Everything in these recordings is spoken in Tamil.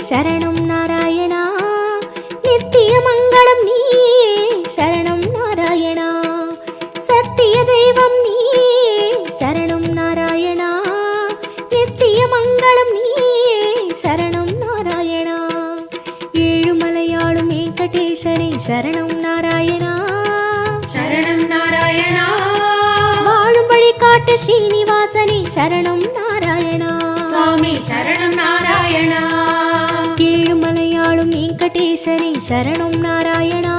சரணம் நாராயணா. நித்திய மங்களம் நீயே சரணம் நாராயணா. சத்திய தெய்வம் நீயே சரணம் நாராயணா. நித்திய மங்களம் நீயே சரணம் நாராயணா. ஏழுமலையாளும் வெங்கடேசனே சரணம் நாராயணா. சரணம் நாராயணா. வாழும் வழி காட்டு ஸ்ரீனிவாசனே சரணம் நாராயணா. சுவாமி சரணம் நாராயணா. ஏழுமலையாளும் வெங்கடேசனே சரணம் நாராயணா.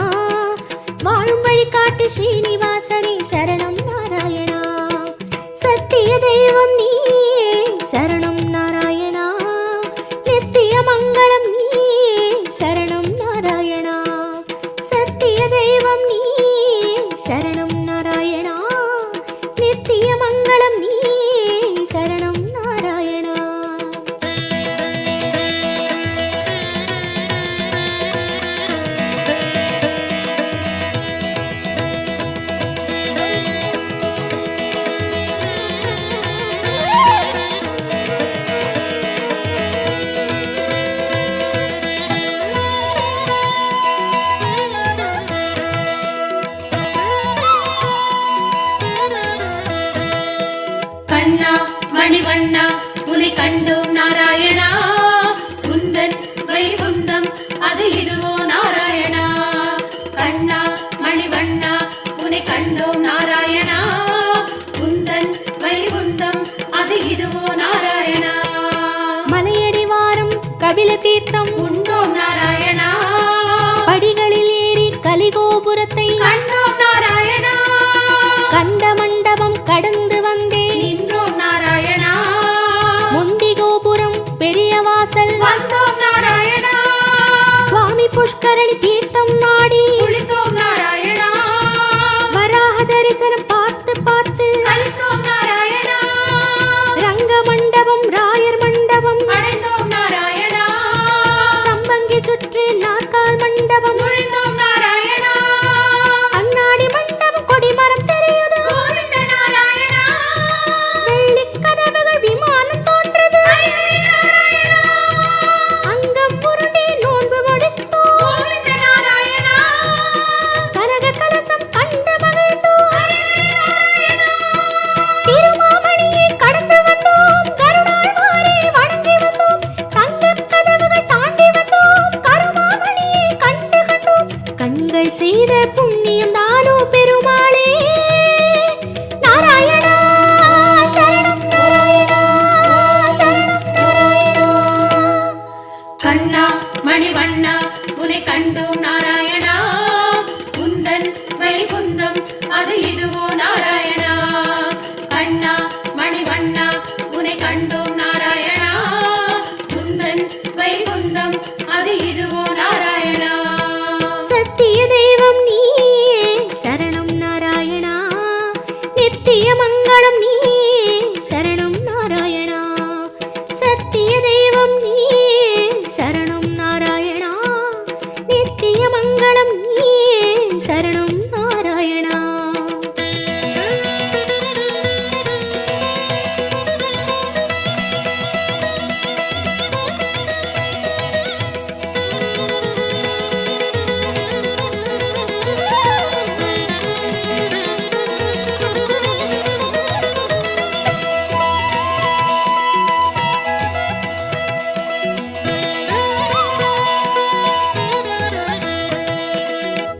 வாழும் வழி காட்டு ஸ்ரீனிவாசனே சரணம் நாராயணா. சத்திய தெய்வம் நீயே சரணம் நாராயணா. நித்திய மங்களம் நீயே சரணம் நாராயணா. சத்திய தெய்வம் நீயே சரணம் நாராயணா. நித்திய மங்களம் நீயே சரணம் நாராயணா. கண்ணா மணிவண்ணா உனை கண்டோம் நாராயணா. உந்தன் வைகுந்தம் அது இதுவோ நாராயணா. கண்ணா மணிவண்ணா உனை கண்டோம் நாராயணா. உந்தன் வைகுந்தம் அது இதுவோ நாராயணா. மலையடி வாரம் கபில தீர்த்தம் உண்டோம் நாராயணா. படிகளில் ஏறி கலிகோபுரத்தை கண்டோம் நாராயணா. கண்ட மண்டபம் கடந்து வந்தேன் நின்றோம் நாராயணா. மொண்டி கோபுரம் பெரிய வாசல் வந்தோம் நாராயணா. சுவாமி புஷ்கரணி தீர்த்தம் நாடி குளித்தோம் நாராயணா. வராக தரிசனம் பார்த்து பார்த்து அளித்தோம் நாராயணா. ரங்க மண்டபம் ராயர் மண்டபம் அடைந்தோம் நாராயணா. சம்பங்கி சுற்றி நாற்கால் மண்டபம் நுழைந்தோம் நாராயணா. அண்ணாடி மண்டபம் கொடிமரம் தெரியுது கோவிந்த நாராயணா. வெள்ளிக் கதவுகள் விமானம் தோன்றுது நாராயணா. அங்கம் புரண்டி நோன்பு முடித்தோம் கோவிந்த நாராயணா. கனக கலசம் கண்டு மகிழ்ந்தோம் திருமாமணியை கடந்து வந்தோம் கருணாள் மாறி வணங்கி வந்தோம் தங்கக் கதவுகள் தாண்டி வந்தோம் கருமாமணியை கண்டு கண்டோம் கண்கள் செய்த புண்ணியம் தானோ பெருமாளே நாராயணா சரணம் நாராயணா சரணம் நாராயணா. கண்ணா மணிவண்ணா உனை கண்டோம் நாராயணா. உந்தன் வைகுந்தம் அது இதுவோ நாராயணா. கண்ணா மணிவண்ணா உனை கண்டோம் நாராயணா. உந்தன் வைகுந்தம் அது இதுவோ நாராயணா. சத்திய தெய்வம் நீயே சரணம் நாராயணா. நித்திய மங்களம் நீயே சரணம் நாராயணா. சத்திய தெய்வம் நீயே சரணம் நாராயணா. நித்திய மங்களம் நீயே சரணம் நாராயணா.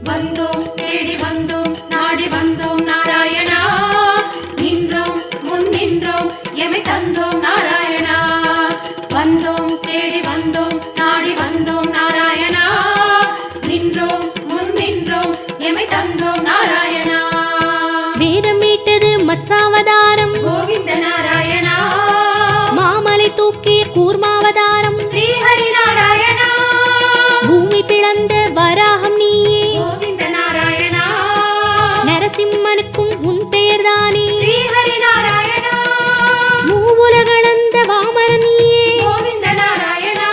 வந்தோம் தேடி வந்தோம் நாடி வந்தோம் நாராயணா. நின்றோம் முன் நின்றோம் எமை தந்தோம் நாராயணா. வந்தோம் தேடி வந்தோம் நாடி வந்தோம் நாராயணா. நின்றோம் முன் நின்றோம் எமை தந்தோம் நாராயணா. வேதம் மீட்டது மத்சாவதாரம் கோவிந்த நாராயணா. மாமலை தூக்கிய கூர்மாவதாரம் ஸ்ரீஹரி நாராயணா. பூமி பிளந்த வராகம் நீயே கோவிந்த நாராயணா. நரசிம்மனுக்கும் உன் பெயர்தானே ஸ்ரீஹரி நாராயணா. மூவுலகளந்த வாமர நீயே கோவிந்த நாராயணா.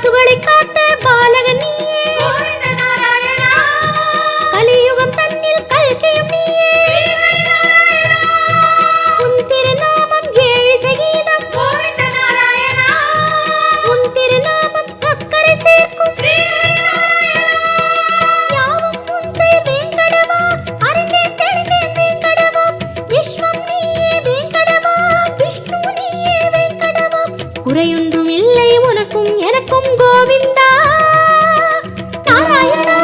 பசுகளை காத்த பாலகன் நீயே. கோவிந்த நாராயணா கலியுகம் தன்னில் கல்கியும் நீயே. உன் திருநாமம் ஏழிசை கீதம். கோவிந்த நாராயணா உன் திருநாமம் அக்கறை சேர்க்கும். யாவும் உன் பெயர் வேங்கடவா. அறிந்தேன் தெளிந்தேன் வேங்கடவா. விஸ்வம் நீயே வேங்கடவா. விஷ்ணு நீயே வேங்கடவா. குறையொன்றும் இல்லை உனக்கும் எனக்கும் கோவிந்தா. நாராயணா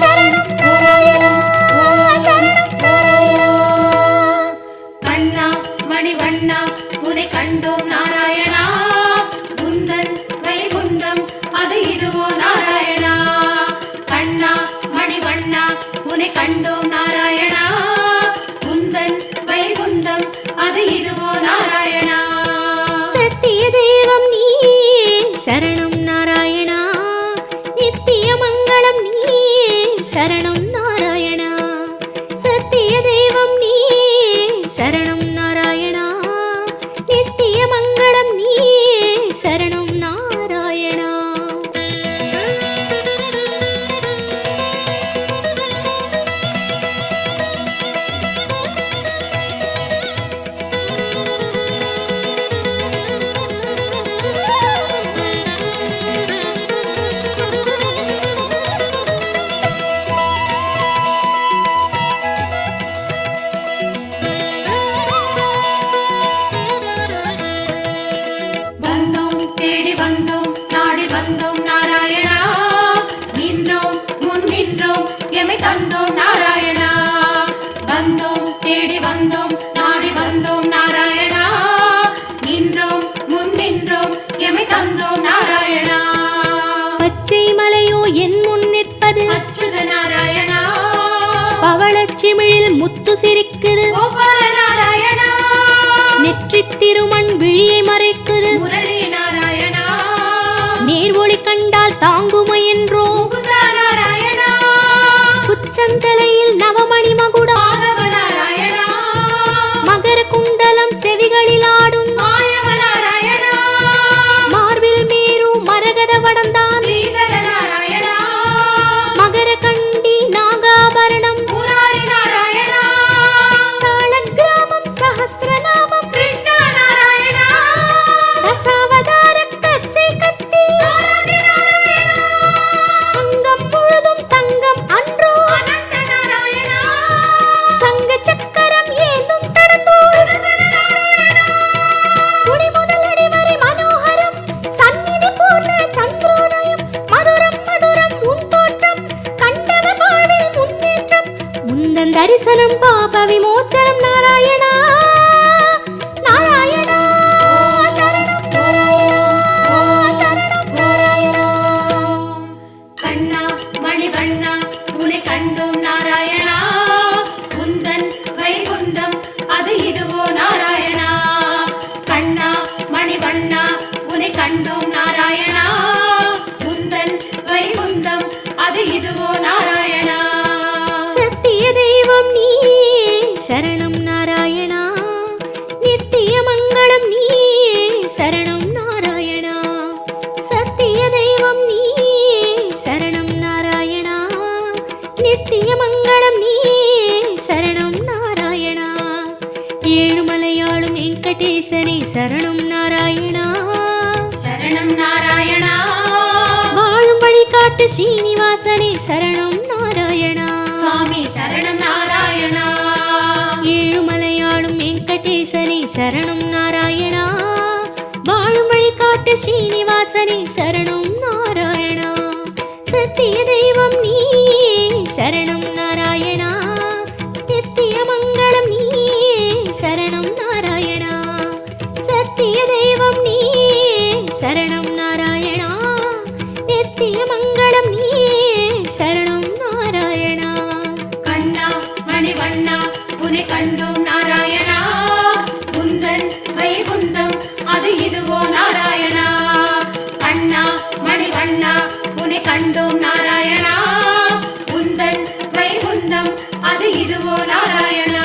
சரணம் நாராயணா சரணம் நாராயணா. கண்ணா மணிவண்ணா உனை கண்டோம் நாராயணா குந்தன் வைகுந்தம் அது இதுவோ நாராயணா. கண்ணா மணிவண்ணா உனை கண்டோம் நாராயணா குந்தன் வைகுந்தம் அது இதுவோ நாராயணா. சத்திய தெய்வம் நீயே சரணம் நாராயணா. நித்திய மங்களம் நீயே சரணம் நாராயணா. சத்திய தெய்வம் நீயே சரணம் நாராயணா. நித்திய மங்களம் நீயே சரணம் நாராயணா. வந்தோம் தேடி வந்தோம் நாடி வந்தோம் நாராயணா நின்றோம் முன் நின்றோம் எமை தந்தோம் நாராயணா. வந்தோம் தேடி வந்தோம் நாடி வந்தோம் நாராயணா நின்றோம் முன் நின்றோம் எமை தந்தோம் நாராயணா. பச்சை மலையோ என் முன் நிற்பது. அச்சுத நாராயணா பவளச்சிமிழில் முத்து சிரிக்குது. கோபால நாராயணா நெற்றித் திருமண் விழியை மறைக்குது. முரளி நாராயணா நேர்வொளி கண்டால் தாங்குமை என்றோ. முகுந்தா நாராயணா உச்சந்தலையில் நவமணி மகுடம். மாதவ நாராயணா மகர குண்டலம் செவிகளில் ஆடும். மாயவ நாராயணா மார்பில் மேரு மரகத வடந்தான். ஸ்ரீதர நாராயணா மகர கண்டி நாகாபரணம். முராரி நாராயணா சாலக்கிராமம் சஹஸ்ரநாமம். கிருஷ்ண நாராயணா தசாவதார கச்சை கத்தி. ஆதி நாராயணா அங்கம் முழுதும் தங்கம் அன்றோ. அனந்த நாராயணா சங்க சக்கரம் ஏந்தும் தடந்தோ. சுதர்சன நாராயணா குடி முதலடி வரை மனோகரம். சந்நிதி பூர்ண சந்திரோதயம். மதுரம் மதுரம் உன் தோற்றம். கண்டவர் வாழ்வில் முன்னேற்றம். முந்தன் தரிசனம் பாப விமோச்சனம் நாராயணா. நாராயணா சரணம் நாராயணா சரணம் நாராயணா. கண்ணா மணிவண்ணா உனை கண்டோம் நாராயணா குந்தன் வைகுந்தம் அது இதுவோ நாராயணா. கண்ணா மணிவண்ணா உனை கண்டோம் நாராயணா குந்தன் வைகுந்தம் அது இதுவோ நாராயணா. சத்திய தெய்வம் நீயே சரணம் நாராயணா. நித்திய மங்களம் நீயே சரணம் நாராயணா. சத்திய தெய்வம் நீயே சரணம் நாராயணா. நித்திய மங்களம் நீயே சரணம் நாராயணா. ஏழுமலையாளும் வெங்கடேசனே சரணம் நாராயணா. சரணம் நாராயணா வாழும் வழிகாட்டு ஸ்ரீனிவாசனே சரணம் நாராயணா. சுவாமி சரணம் நாராயணா ஏழுமலையாளும் வெங்கடேசனே சரணம் நாராயணா. வாழும் வழிகாட்டு ஸ்ரீனிவாசனே சரணம் நாராயணா. சத்திய தெய்வம் நீயே சரணம் நாராயணா. நித்திய மங்களம் நீயே சரணம் நாராயணா. சத்திய தெய்வம் நீயே சரணம் நாராயணா. நித்திய மங்களம் நீயே சரணம் நாராயணா. கண்ணா மணிவண்ணா உனை கண்டோம் நாராயணா குந்தன் வைகுந்தம் அது இதுவோ நாராயணா. கண்ணா மணிவண்ணா உனை கண்டோம் நாராயணா குந்தன் வைகுந்தம் அது இதுவோ நாராயணா.